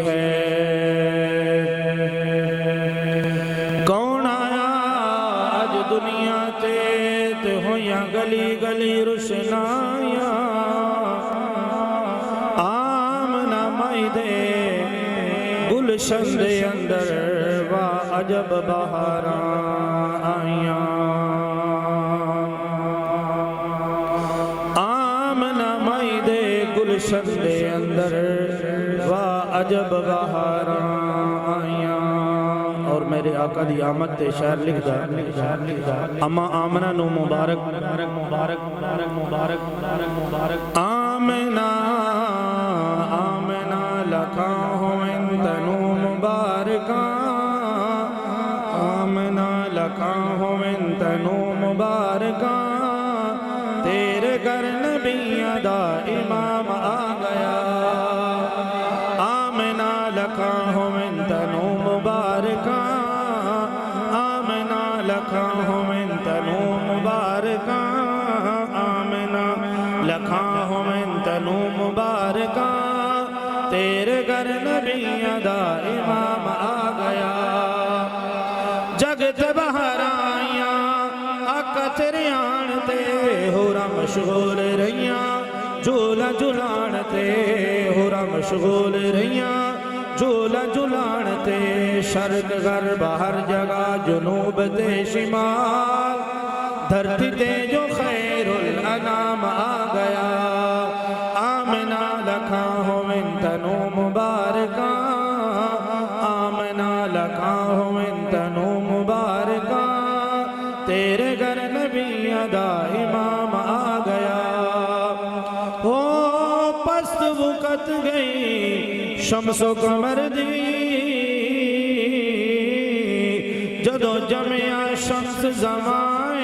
ہے کون آیا اج دنیا تے ہویاں گلی گلی روشنائیاں آمنہ مائی دے گلشن دے اندر وا عجب بہاراں آئیاں آمنہ مائی دے گلشن دے اندر وا عجب بہاراں آئیاں اور میرے آقا دی آمد تے شعر لکھ دا اما آمنہ نو مبارک آمنہ آمنہ لکھاں ہوئن تنو مبارکاں آمنہ لکھاں ہوئن تنو مبارکاں تیرے گھر نبیاں دا امام آ گیا آمنہ لکھاں ہوئن تنو مبارکاں آمنہ لکھاں ہوئن تنو مبارکاں آمنہ لکھاں ہوئن تنو مبارکاں تیرے گھر نبیاں دا امام آ گیا جگت بہر آئیاں آقا تیرے آن تے ہورا مشغول رہیاں جھولا جھولان تے ہورا مشغول رہیاں جھولا جھولان تے شرق غرب ہر جگہ جنوب تے شمال دھرتی تے جو خیر الانام آ گیا آمنہ لکھاں ہوئن تنو مبارکاں آمنہ لکھاں ہوئن تنو مبارکاں تیرے گھر نبیاں دا امام آ گیا ہو پست وقت گئی شمس و قمر دی جدو جمعہ شمس زمائیں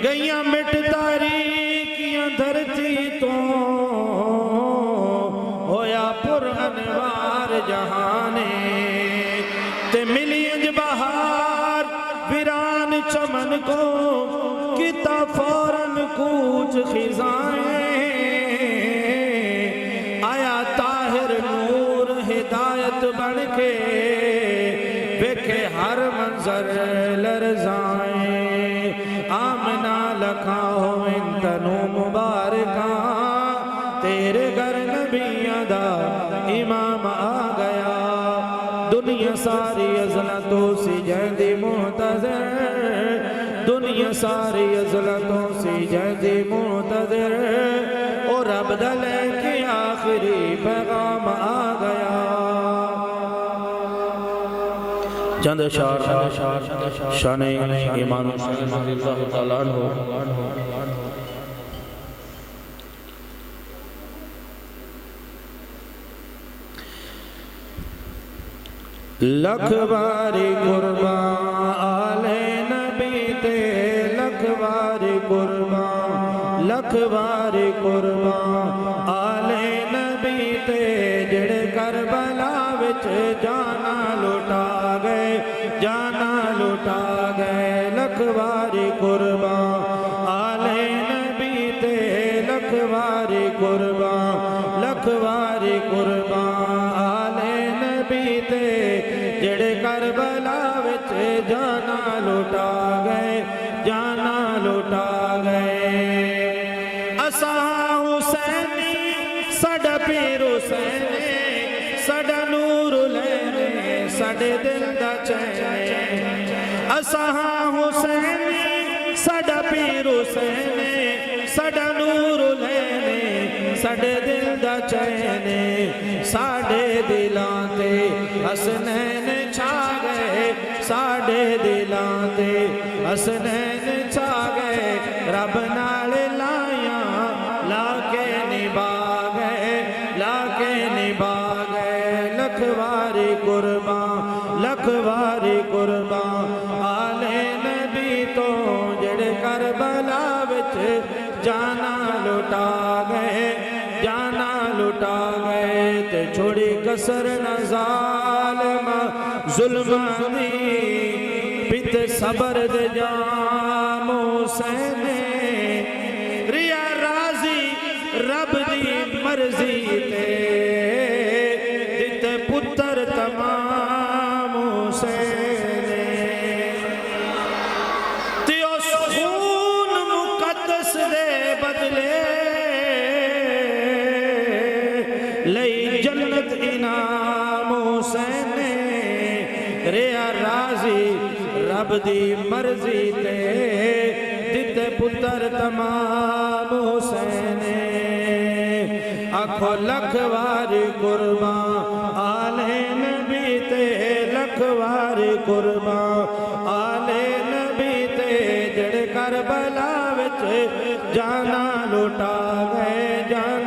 گئیاں مٹ تاریکیاں دھرتی تو ہویا پر انوار جہانے تے ملی انج بہار ویران چمن کو کتا فوراً کوچ خزائیں آیا طاہر نور ہدایت بن کے دیکھے ہر منظر لرزائیں آمنہ لکھاں ہوئن تنو مبارکاں تیرے گھر نبیاں دا امام آ گیا دنیا ساری عظمتوں سی جہدی منتظر دنیا ساری عظمتوں سی جہدی منتظر اور رب دلے کی آخری پیغام آ گیا چند اشعار شان امام حسین رضی اللہ تعالیٰ عنہ لکھ باری قربان آل نبی تے لکھ باری قربان لکھ باری قربان آل نبی تے جڑے کربلا وچ جانا لٹا گئے جانا لٹا گئے لکھ باری قربان آل نبی تے لکھ باری قربان لکھ باری قربان آل نبی تے جڑے کربلا وچ جانا لٹا گئے جانا لٹا گئے اساں حسینی ساڈا پیر حسینی ساڈا نور لینے ساڈے دل دا چین اساں حسینی ساڈا پیر حسینی ساڈا نور لینے ساڈے دل دا چین ساڈے دلاں تے حسنین چھا گئے ساڈے دلاں تے حسنین چھا گئے رب نال لائیاں لا کے نبھا گئے لا کے نبھا گئے لکھ باری قربان لکھ باری قربان آل نبی تو جڑے کربلا وچ جانا لٹا گئے جانا لٹا گئے تے چھوڑی کسر نہ ظالم ظلم دی پت صبر دے جام حسین ریا راضی رب دی مرضی تے بدلے لئی جنت انعام حسین ریا راضی رب دی مرضی تے دتے پتر تمام حسین آکھو لکھ وار قربان آلِ نبی تے لکھ وار قربان آلِ نبی تے جڑ کربلا وچ جانا لٹا گئے جانا